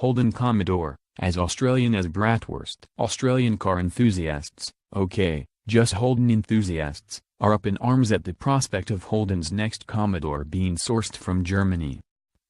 Holden Commodore, as Australian as Bratwurst. Australian car enthusiasts, okay, just Holden enthusiasts, are up in arms at the prospect of Holden's next Commodore being sourced from Germany.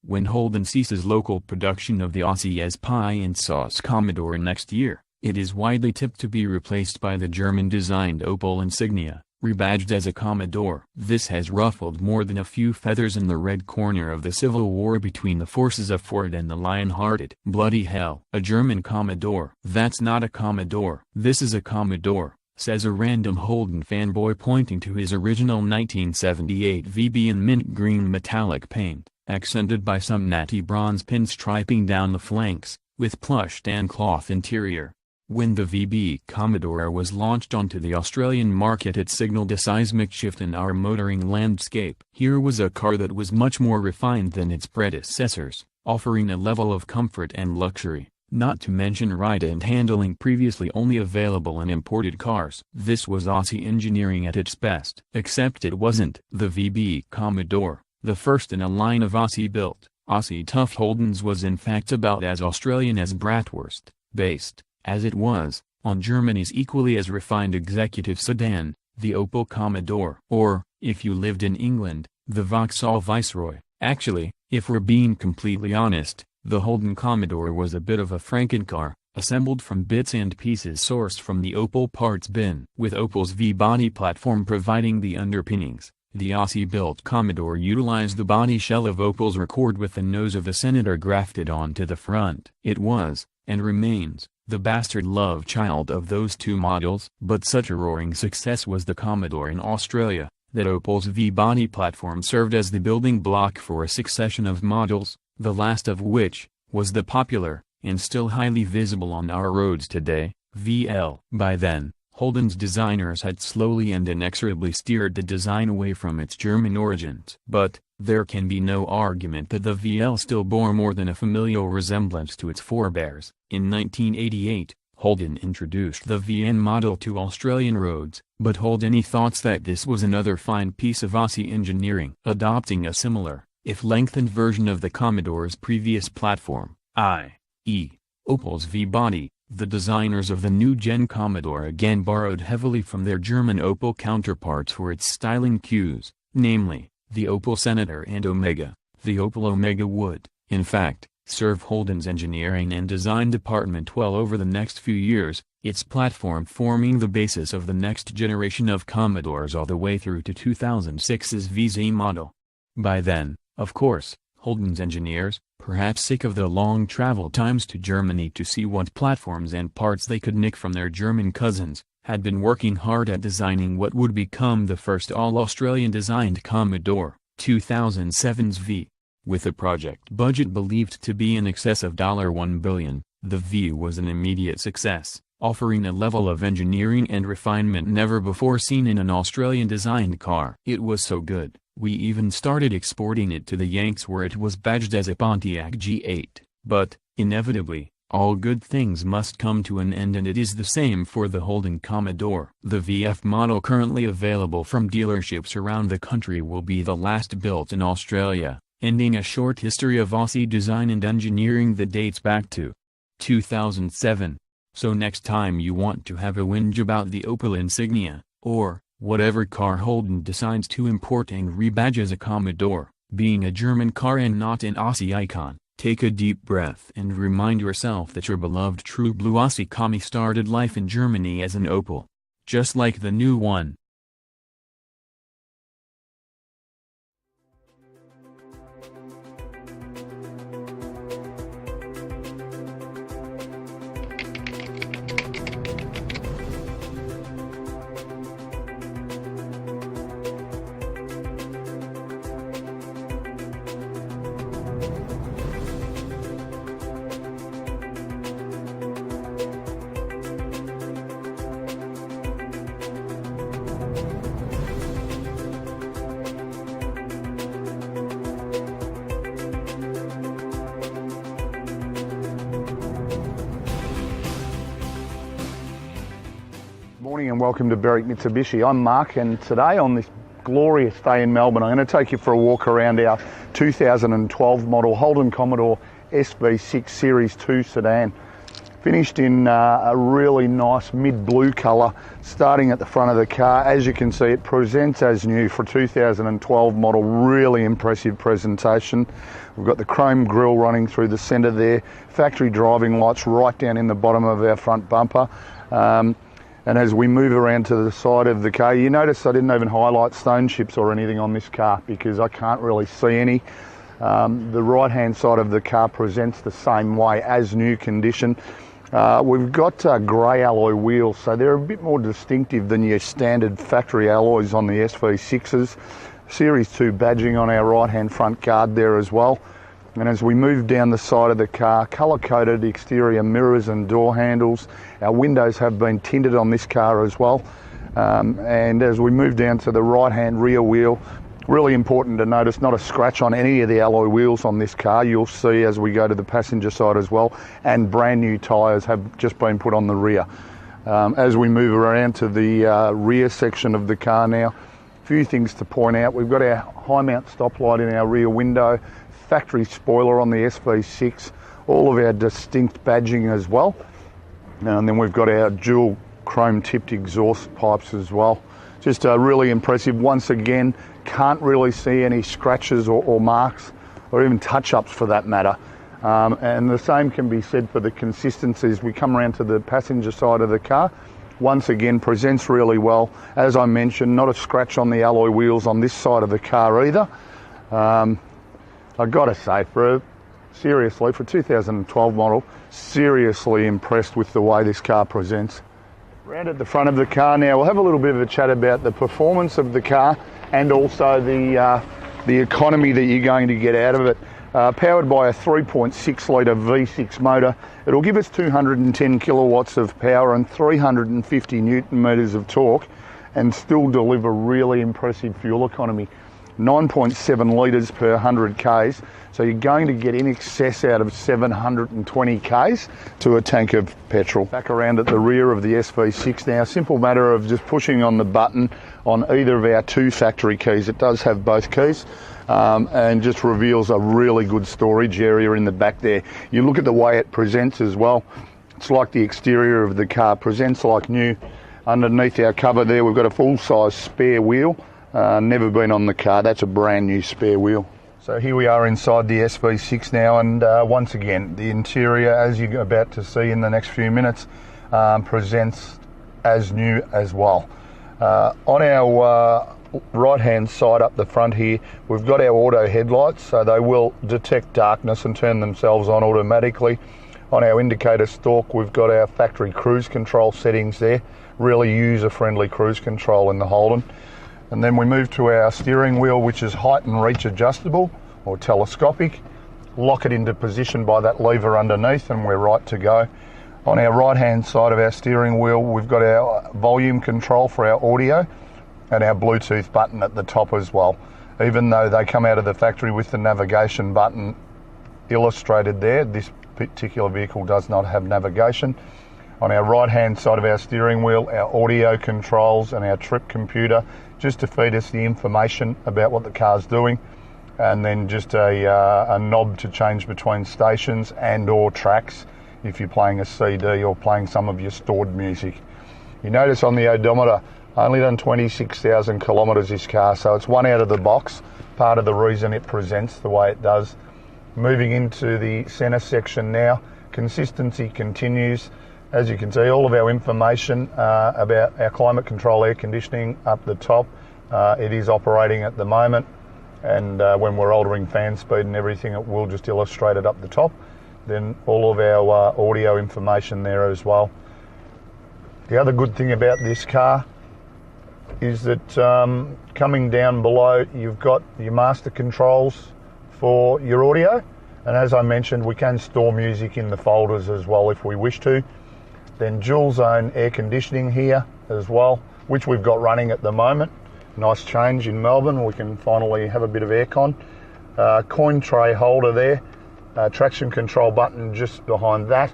When Holden ceases local production of the Aussie as pie and sauce Commodore next year, it is widely tipped to be replaced by the German-designed Opel Insignia, rebadged as a Commodore. This has ruffled more than a few feathers in the red corner of the civil war between the forces of Ford and the lion-hearted. Bloody hell. A German Commodore. That's not a Commodore. This is a Commodore, says a random Holden fanboy pointing to his original 1978 VB in mint green metallic paint, accented by some natty bronze pinstriping down the flanks, with plush tan cloth interior. When the VB Commodore was launched onto the Australian market, it signaled a seismic shift in our motoring landscape. Here was a car that was much more refined than its predecessors, offering a level of comfort and luxury, not to mention ride and handling previously only available in imported cars. This was Aussie engineering at its best. Except it wasn't. The VB Commodore, the first in a line of Aussie-built, Aussie-tough Holdens, was in fact about as Australian as Bratwurst, based, as it was, on Germany's equally as refined executive sedan, the Opel Commodore. Or, if you lived in England, the Vauxhall Viceroy. Actually, if we're being completely honest, the Holden Commodore was a bit of a Frankencar, assembled from bits and pieces sourced from the Opel parts bin. With Opel's V-body platform providing the underpinnings, the Aussie-built Commodore utilized the body shell of Opel's Rekord with the nose of the Senator grafted onto the front. It was, and remains, the bastard love child of those two models. But such a roaring success was the Commodore in Australia, that Opel's V-body platform served as the building block for a succession of models, the last of which, was the popular, and still highly visible on our roads today, VL. By then, Holden's designers had slowly and inexorably steered the design away from its German origins. But, there can be no argument that the VL still bore more than a familial resemblance to its forebears. In 1988, Holden introduced the VN model to Australian roads, but Holden thought that this was another fine piece of Aussie engineering. Adopting a similar, if lengthened version of the Commodore's previous platform, i.e., Opel's V-body, the designers of the new-gen Commodore again borrowed heavily from their German Opel counterparts for its styling cues, namely, the Opel Senator and Omega. The Opel Omega would, in fact, serve Holden's engineering and design department well over the next few years, its platform forming the basis of the next generation of Commodores all the way through to 2006's VZ model. By then, of course, Holden's engineers, perhaps sick of the long travel times to Germany to see what platforms and parts they could nick from their German cousins, had been working hard at designing what would become the first all-Australian designed Commodore, 2007's V. With a project budget believed to be in excess of $1 billion, the V was an immediate success, offering a level of engineering and refinement never before seen in an Australian-designed car. It was so good, we even started exporting it to the Yanks where it was badged as a Pontiac G8. But, inevitably, all good things must come to an end, and it is the same for the Holden Commodore. The VF model currently available from dealerships around the country will be the last built in Australia, ending a short history of Aussie design and engineering that dates back to 2007. So next time you want to have a whinge about the Opel Insignia, or whatever car Holden decides to import and rebadge as a Commodore, being a German car and not an Aussie icon, take a deep breath and remind yourself that your beloved true blue Aussie commie started life in Germany as an Opel. Just like the new one. Morning and welcome to Berwick Mitsubishi. I'm Mark, and today on this glorious day in Melbourne I'm going to take you for a walk around our 2012 model Holden Commodore SV6 Series 2 sedan. Finished in a really nice mid-blue colour, starting at the front of the car. As you can see, it presents as new for a 2012 model. Really impressive presentation. We've got the chrome grille running through the centre there, factory driving lights right down in the bottom of our front bumper. And as we move around to the side of the car, you notice I didn't even highlight stone chips or anything on this car because I can't really see any. The right-hand side of the car presents the same way as new condition. We've got grey alloy wheels, so they're a bit more distinctive than your standard factory alloys on the SV6s. Series 2 badging on our right-hand front guard there as well. And as we move down the side of the car, colour-coded exterior mirrors and door handles. Our windows have been tinted on this car as well. And as we move down to the right-hand rear wheel, really important to notice, not a scratch on any of the alloy wheels on this car. You'll see as we go to the passenger side as well, and brand new tyres have just been put on the rear. As we move around to the rear section of the car now, a few things to point out. We've got our high mount stoplight in our rear window, factory spoiler on the SV6, all of our distinct badging as well. And then we've got our dual chrome tipped exhaust pipes as well. Just really impressive. Once again, can't really see any scratches or marks or even touch-ups for that matter. And the same can be said for the consistency as we come around to the passenger side of the car. Once again, presents really well. As I mentioned, not a scratch on the alloy wheels on this side of the car either. I've got to say, seriously, for a 2012 model, seriously impressed with the way this car presents. Round at the front of the car now, we'll have a little bit of a chat about the performance of the car and also the economy that you're going to get out of it. Powered by a 3.6 litre V6 motor, it'll give us 210 kilowatts of power and 350 newton metres of torque and still deliver really impressive fuel economy. 9.7 litres per 100 Ks, so you're going to get in excess out of 720 Ks to a tank of petrol. Back around at the rear of the SV6 now, simple matter of just pushing on the button on either of our two factory keys. It does have both keys. And just reveals a really good storage area in the back there. You look at the way it presents as well. It's like the exterior of the car presents like new. Underneath our cover there, we've got a full-size spare wheel. Never been on the car. That's a brand new spare wheel. So here we are inside the SV6 now, and once again, the interior, as you're about to see in the next few minutes, presents as new as well. On our right-hand side up the front here, we've got our auto headlights, so they will detect darkness and turn themselves on automatically. On our indicator stalk, we've got our factory cruise control settings there. Really user-friendly cruise control in the Holden. And then we move to our steering wheel, which is height and reach adjustable or telescopic. Lock it into position by that lever underneath and we're right to go. On our right-hand side of our steering wheel, we've got our volume control for our audio and our Bluetooth button at the top as well. Even though they come out of the factory with the navigation button illustrated there, this particular vehicle does not have navigation. On our right-hand side of our steering wheel, our audio controls and our trip computer, just to feed us the information about what the car's doing, and then just a knob to change between stations and or tracks if you're playing a CD or playing some of your stored music. You notice on the odometer, only done 26,000 kilometres this car, so it's one out of the box, part of the reason it presents the way it does. Moving into the centre section now, consistency continues. As you can see, all of our information about our climate control air conditioning up the top. It is operating at the moment, and when we're altering fan speed and everything, it will just illustrate it up the top. Then all of our audio information there as well. The other good thing about this car is that coming down below, you've got your master controls for your audio, and as I mentioned, we can store music in the folders as well if we wish to. Then dual zone air conditioning here as well, which we've got running at the moment. Nice change in Melbourne, we can finally have a bit of aircon. Coin tray holder there, traction control button just behind that.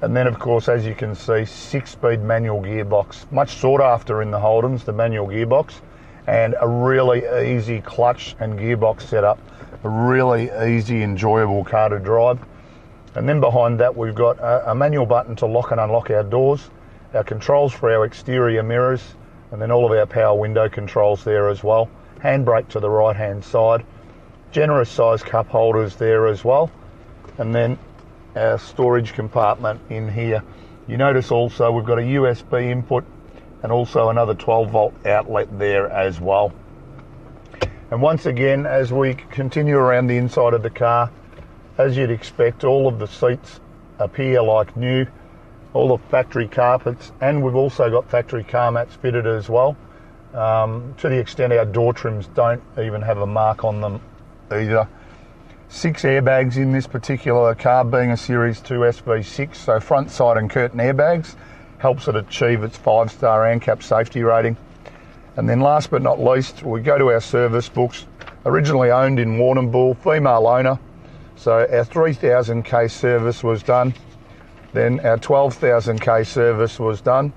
And then of course, as you can see, 6-speed manual gearbox, much sought after in the Holdens, the manual gearbox, and a really easy clutch and gearbox setup. A really easy, enjoyable car to drive. And then behind that we've got a manual button to lock and unlock our doors, our controls for our exterior mirrors, and then all of our power window controls there as well. Handbrake to the right hand side, generous size cup holders there as well, and then our storage compartment in here. You notice also we've got a USB input and also another 12 volt outlet there as well. And once again, as we continue around the inside of the car, as you'd expect, all of the seats appear like new, all the factory carpets, and we've also got factory car mats fitted as well, to the extent our door trims don't even have a mark on them either. 6 airbags in this particular car, being a Series 2 SV6, so front, side and curtain airbags, helps it achieve its 5-star ANCAP safety rating. And then last but not least, we go to our service books. Originally owned in Warrnambool, female owner, so our 3,000k service was done, then our 12,000k service was done,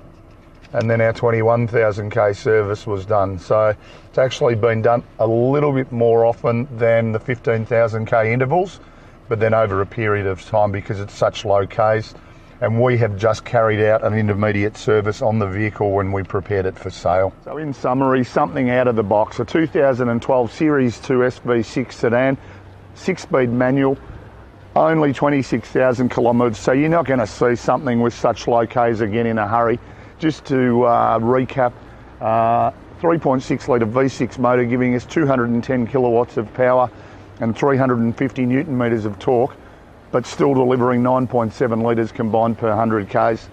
and then our 21,000k service was done. So it's actually been done a little bit more often than the 15,000k intervals, but then over a period of time because it's such low Ks. And we have just carried out an intermediate service on the vehicle when we prepared it for sale. So in summary, something out of the box, a 2012 Series 2 SV6 sedan, 6-speed manual, only 26,000 kilometres, so you're not going to see something with such low Ks again in a hurry. Just to recap, 3.6 litre V6 motor giving us 210 kilowatts of power and 350 newton metres of torque, but still delivering 9.7 litres combined per 100 Ks.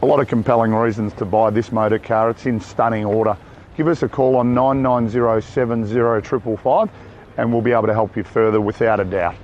A lot of compelling reasons to buy this motor car. It's in stunning order. Give us a call on 99070555 and we'll be able to help you further without a doubt.